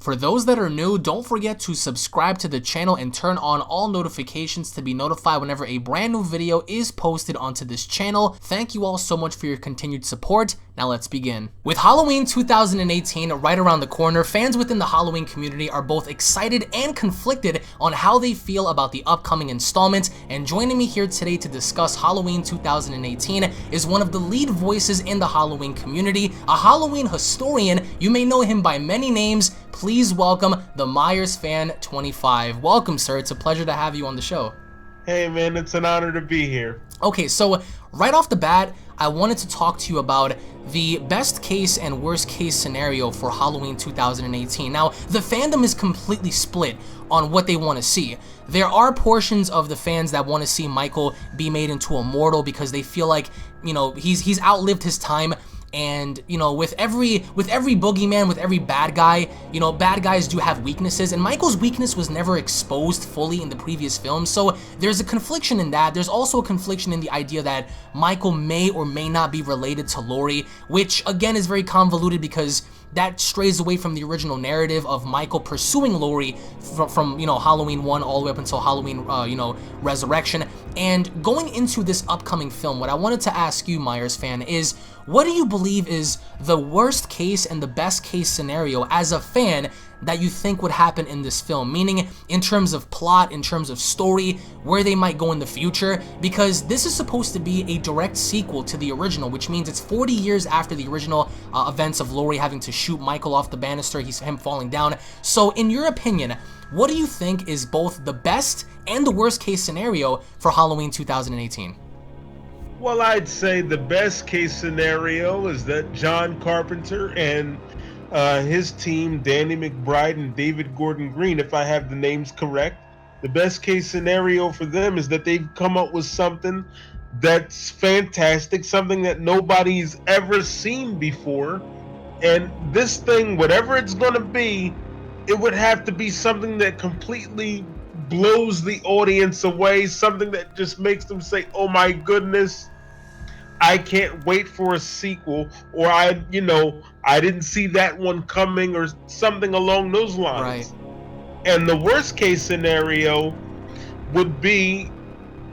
For those that are new, don't forget to subscribe to the channel and turn on all notifications to be notified whenever a brand new video is posted onto this channel. Thank you all so much for your continued support. Now let's begin. With Halloween 2018 right around the corner, fans within the Halloween community are both excited and conflicted on how they feel about the upcoming installment, and joining me here today to discuss Halloween 2018 is one of the lead voices in the Halloween community, a Halloween historian. You may know him by many names. Please welcome the Myers Fan 25. Welcome, sir. It's a pleasure to have you on the show. Hey man, it's an honor to be here. Okay, so right off the bat, I wanted to talk to you about the best case and worst case scenario for Halloween 2018. Now, the fandom is completely split on what they want to see. There are portions of the fans that want to see Michael be made into a mortal because they feel like, you know, he's outlived his time. And, you know, with every boogeyman, with every bad guy, you know, bad guys do have weaknesses, and Michael's weakness was never exposed fully in the previous film, so there's a confliction in that. There's also a confliction in the idea that Michael may or may not be related to Laurie, which, again, is very convoluted because that strays away from the original narrative of Michael pursuing Laurie from you know, Halloween 1 all the way up until Halloween, you know, Resurrection. And going into this upcoming film, what I wanted to ask you, Myers fan, is what do you believe is the worst case and the best case scenario as a fan that you think would happen in this film? Meaning in terms of plot, in terms of story, where they might go in the future, because this is supposed to be a direct sequel to the original, which means it's 40 years after the original events of Laurie having to shoot Michael off the banister, him falling down. So in your opinion, what do you think is both the best and the worst case scenario for Halloween 2018? Well, I'd say the best case scenario is that John Carpenter and his team, Danny McBride and David Gordon Green, if I have the names correct, the best case scenario for them is that they've come up with something that's fantastic, something that nobody's ever seen before. And this thing, whatever it's going to be, it would have to be something that completely blows the audience away, something that just makes them say, oh my goodness, I can't wait for a sequel, or I didn't see that one coming, or something along those lines. Right. And the worst case scenario would be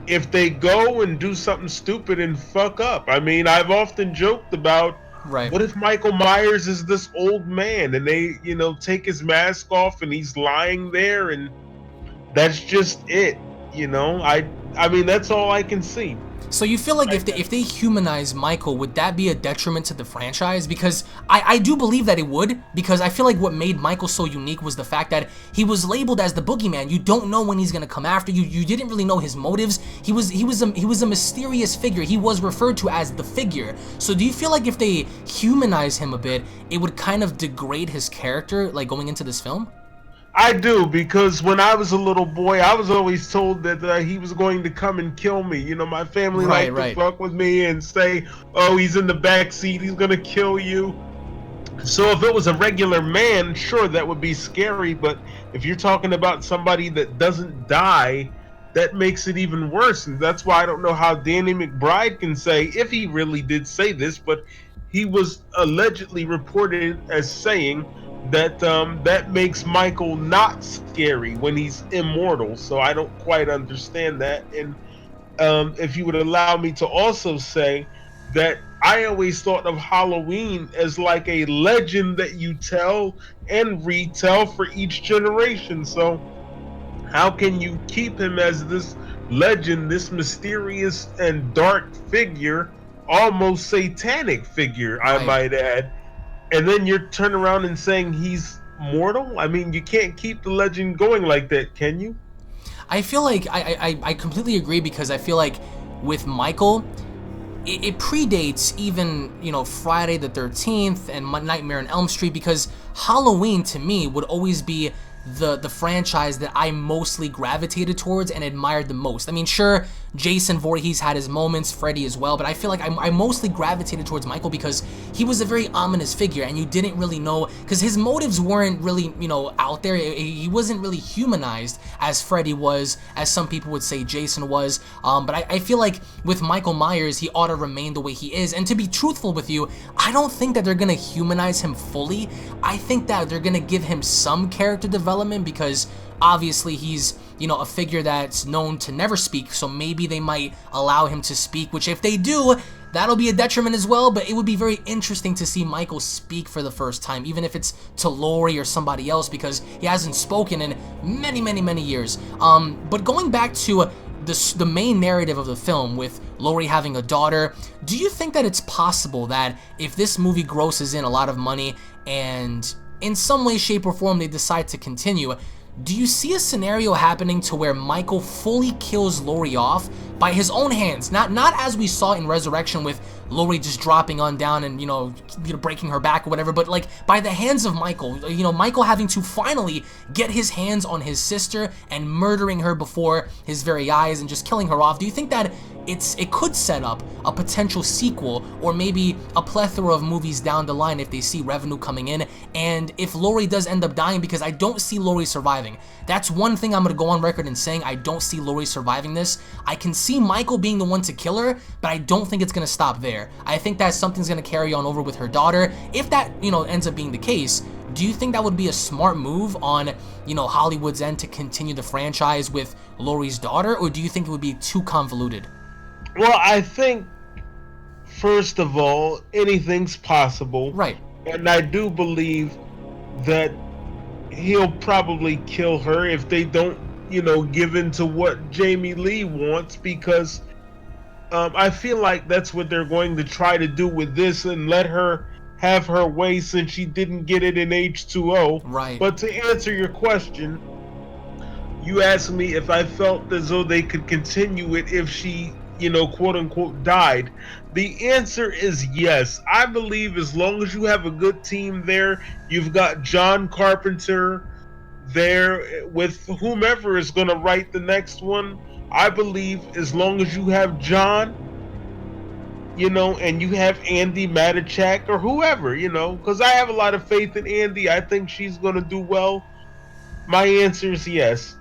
if they go and do something stupid and fuck up. I mean, I've often joked about, Right. what if Michael Myers is this old man and they, you know, take his mask off and he's lying there and that's just it, you know? I mean, that's all I can see. So you feel like if they humanize Michael, would that be a detriment to the franchise? Because I do believe that it would, because I feel like what made Michael so unique was the fact that he was labeled as the boogeyman. You don't know when he's gonna come after you. You didn't really know his motives. He was a mysterious figure. He was referred to as the figure. So do you feel like if they humanize him a bit, it would kind of degrade his character, like going into this film? I do, because when I was a little boy, I was always told that he was going to come and kill me. You know, my family liked to fuck with me and say, oh, he's in the back seat, he's going to kill you. So if it was a regular man, sure, that would be scary. But if you're talking about somebody that doesn't die, that makes it even worse. And that's why I don't know how Danny McBride can say, if he really did say this, but he was allegedly reported as saying that that makes Michael not scary when he's immortal. So I don't quite understand that. And if you would allow me to also say that I always thought of Halloween as like a legend that you tell and retell for each generation. So how can you keep him as this legend, this mysterious and dark figure, almost satanic figure, I might add, and then you're turning around and saying he's mortal? I mean, you can't keep the legend going like that, can you? I feel like I completely agree, because I feel like with Michael, it predates even, you know, Friday the 13th and Nightmare on Elm Street, because Halloween to me would always be the franchise that I mostly gravitated towards and admired the most. I mean, sure, Jason Voorhees had his moments, Freddy as well, but I feel like I mostly gravitated towards Michael because he was a very ominous figure, and you didn't really know, because his motives weren't really, you know, out there. He wasn't really humanized as Freddy was, as some people would say Jason was, but I feel like with Michael Myers, he ought to remain the way he is. And to be truthful with you, I don't think that they're gonna humanize him fully. I think that they're gonna give him some character development because obviously he's, you know, a figure that's known to never speak, so maybe they might allow him to speak, which if they do, that'll be a detriment as well, but it would be very interesting to see Michael speak for the first time, even if it's to Laurie or somebody else, because he hasn't spoken in many, many, many years. But going back to the main narrative of the film with Laurie having a daughter, do you think that it's possible that if this movie grosses in a lot of money and in some way, shape, or form they decide to continue, do you see a scenario happening to where Michael fully kills Laurie off by his own hands? Not as we saw in Resurrection with Laurie just dropping on down and, you know, breaking her back or whatever, but like by the hands of Michael, you know, Michael having to finally get his hands on his sister and murdering her before his very eyes and just killing her off. Do you think that it could set up a potential sequel or maybe a plethora of movies down the line if they see revenue coming in, and if Laurie does end up dying? Because I don't see Laurie surviving. That's one thing I'm going to go on record and saying. I don't see Laurie surviving this. I can see Michael being the one to kill her, but I don't think it's going to stop there. I think that something's going to carry on over with her daughter. If that, you know, ends up being the case, do you think that would be a smart move on, you know, Hollywood's end to continue the franchise with Laurie's daughter, or do you think it would be too convoluted? Well, I think, first of all, anything's possible. Right. And I do believe that he'll probably kill her if they don't, you know, give in to what Jamie Lee wants, because I feel like that's what they're going to try to do with this and let her have her way since she didn't get it in H2O. Right. But to answer your question, you asked me if I felt as though they could continue it if she, you know, quote unquote, died. The answer is yes. I believe as long as you have a good team there, you've got John Carpenter there with whomever is going to write the next one. I believe as long as you have John, you know, and you have Andy Matichak or whoever, you know, because I have a lot of faith in Andy. I think she's going to do well. My answer is yes.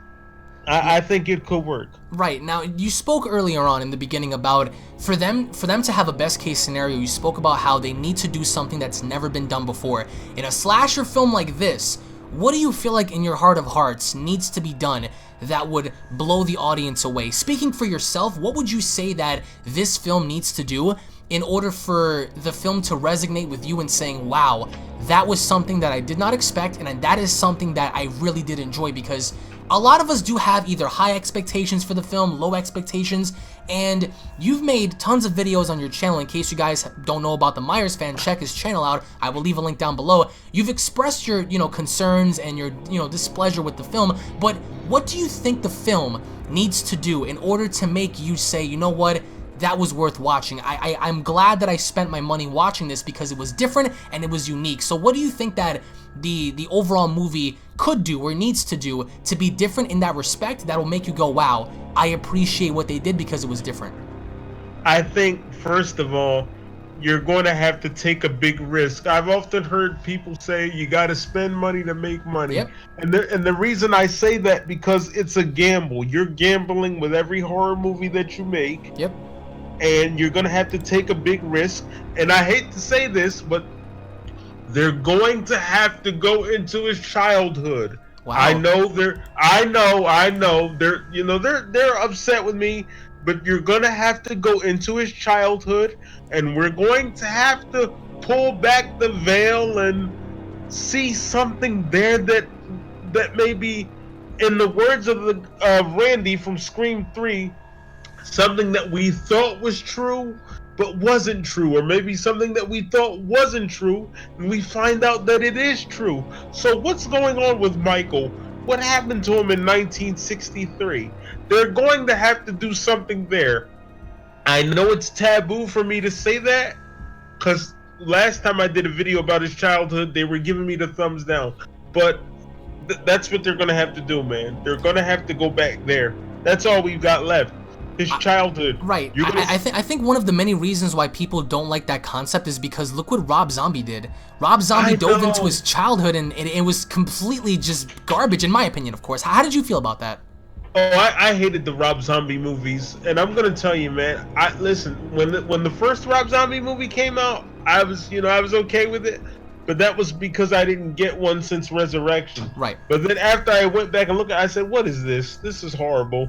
I think it could work. Right. Now, you spoke earlier on in the beginning about for them to have a best case scenario, you spoke about how they need to do something that's never been done before. In a slasher film like this, what do you feel like in your heart of hearts needs to be done that would blow the audience away? Speaking for yourself, what would you say that this film needs to do in order for the film to resonate with you and saying, wow, that was something that I did not expect, and that is something that I really did enjoy? Because a lot of us do have either high expectations for the film, low expectations, and you've made tons of videos on your channel. In case you guys don't know about the Myers fan, check his channel out. I will leave a link down below. You've expressed your, you know, concerns and your, you know, displeasure with the film, but what do you think the film needs to do in order to make you say, you know what, that was worth watching? I'm glad that I spent my money watching this because it was different and it was unique. So what do you think that the overall movie could do or needs to do to be different in that respect that will make you go, wow, I appreciate what they did because it was different? I think, first of all, you're going to have to take a big risk. I've often heard people say you got to spend money to make money. Yep. And the reason I say that, because it's a gamble. You're gambling with every horror movie that you make. Yep. And you're going to have to take a big risk. And I hate to say this, but they're going to have to go into his childhood. Wow. I know they're upset with me, but you're going to have to go into his childhood, and we're going to have to pull back the veil and see something there that maybe, in the words of Randy from Scream 3, something that we thought was true but wasn't true, or maybe something that we thought wasn't true and we find out that it is true. So what's going on with Michael? What happened to him in 1963? They're going to have to do something there. I know it's taboo for me to say that, because last time I did a video about his childhood, they were giving me the thumbs down. But that's what they're going to have to do, man. They're going to have to go back there. That's all we've got left. His childhood. Right. I think one of the many reasons why people don't like that concept is because look what Rob Zombie did. Rob Zombie dove into his childhood and it was completely just garbage, in my opinion, of course. How did you feel about that? Oh, I hated the Rob Zombie movies, and I'm gonna tell you, man. Listen, when the first Rob Zombie movie came out, I was okay with it, but that was because I didn't get one since Resurrection. Right. But then after I went back and looked at it, I said, what is this? This is horrible.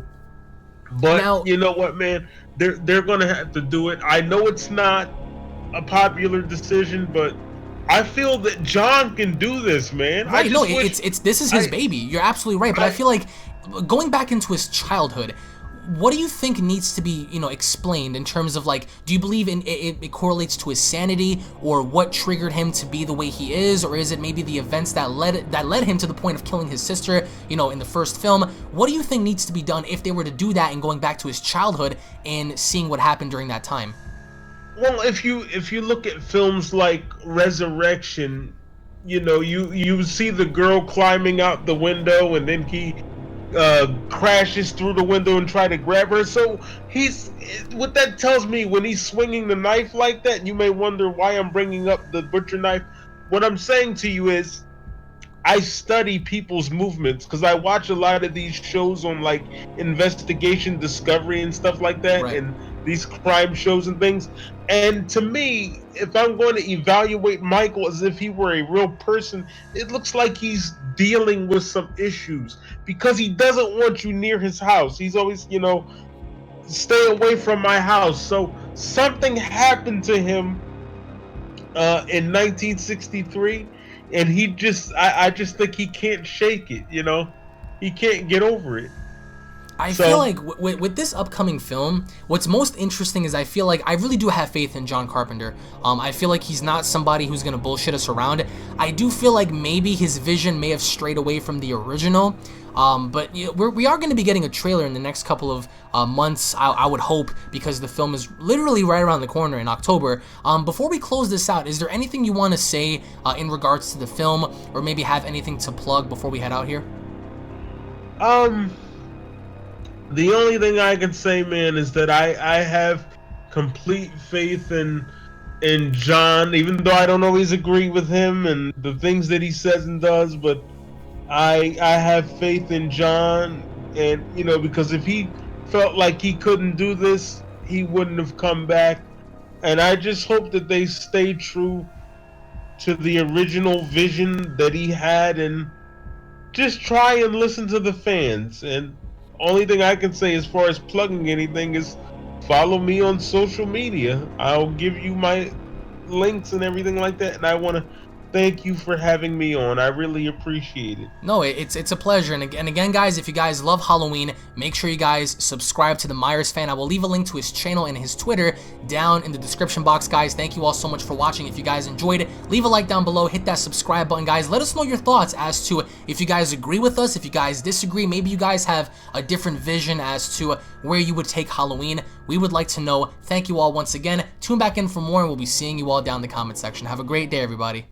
But now, you know what, man? They're going to have to do it. I know it's not a popular decision, but I feel that John can do this, man. Right, no, this is his baby. You're absolutely right. But I feel like going back into his childhood, what do you think needs to be, explained in terms of, like, do you believe it correlates to his sanity, or what triggered him to be the way he is, or is it maybe the events that led him to the point of killing his sister, in the first film? What do you think needs to be done if they were to do that and going back to his childhood and seeing what happened during that time? Well, if you look at films like Resurrection, you see the girl climbing out the window, and then he crashes through the window and try to grab her. So what that tells me, when he's swinging the knife like that, you may wonder why I'm bringing up the butcher knife. What I'm saying to you is, I study people's movements because I watch a lot of these shows on, like, Investigation Discovery and stuff like that, right, and these crime shows and things. And to me, if I'm going to evaluate Michael as if he were a real person, it looks like he's dealing with some issues because he doesn't want you near his house. He's always, stay away from my house. So something happened to him in 1963, and I just think he can't shake it. He can't get over it. I feel like with this upcoming film, what's most interesting is I feel like I really do have faith in John Carpenter. I feel like he's not somebody who's going to bullshit us around. I do feel like maybe his vision may have strayed away from the original. But we are going to be getting a trailer in the next couple of months, I would hope, because the film is literally right around the corner in October. Before we close this out, is there anything you want to say in regards to the film, or maybe have anything to plug before we head out here? The only thing I can say, man, is that I have complete faith in John, even though I don't always agree with him and the things that he says and does, but I have faith in John, and because if he felt like he couldn't do this, he wouldn't have come back. And I just hope that they stay true to the original vision that he had, and just try and listen to the fans. And only thing I can say as far as plugging anything is follow me on social media. I'll give you my links and everything like that, and I want to thank you for having me on. I really appreciate it. No, it's a pleasure. And again, guys, if you guys love Halloween, make sure you guys subscribe to the Myers Fan. I will leave a link to his channel and his Twitter down in the description box, guys. Thank you all so much for watching. If you guys enjoyed it, leave a like down below. Hit that subscribe button, guys. Let us know your thoughts as to if you guys agree with us, if you guys disagree. Maybe you guys have a different vision as to where you would take Halloween. We would like to know. Thank you all once again. Tune back in for more, and we'll be seeing you all down in the comment section. Have a great day, everybody.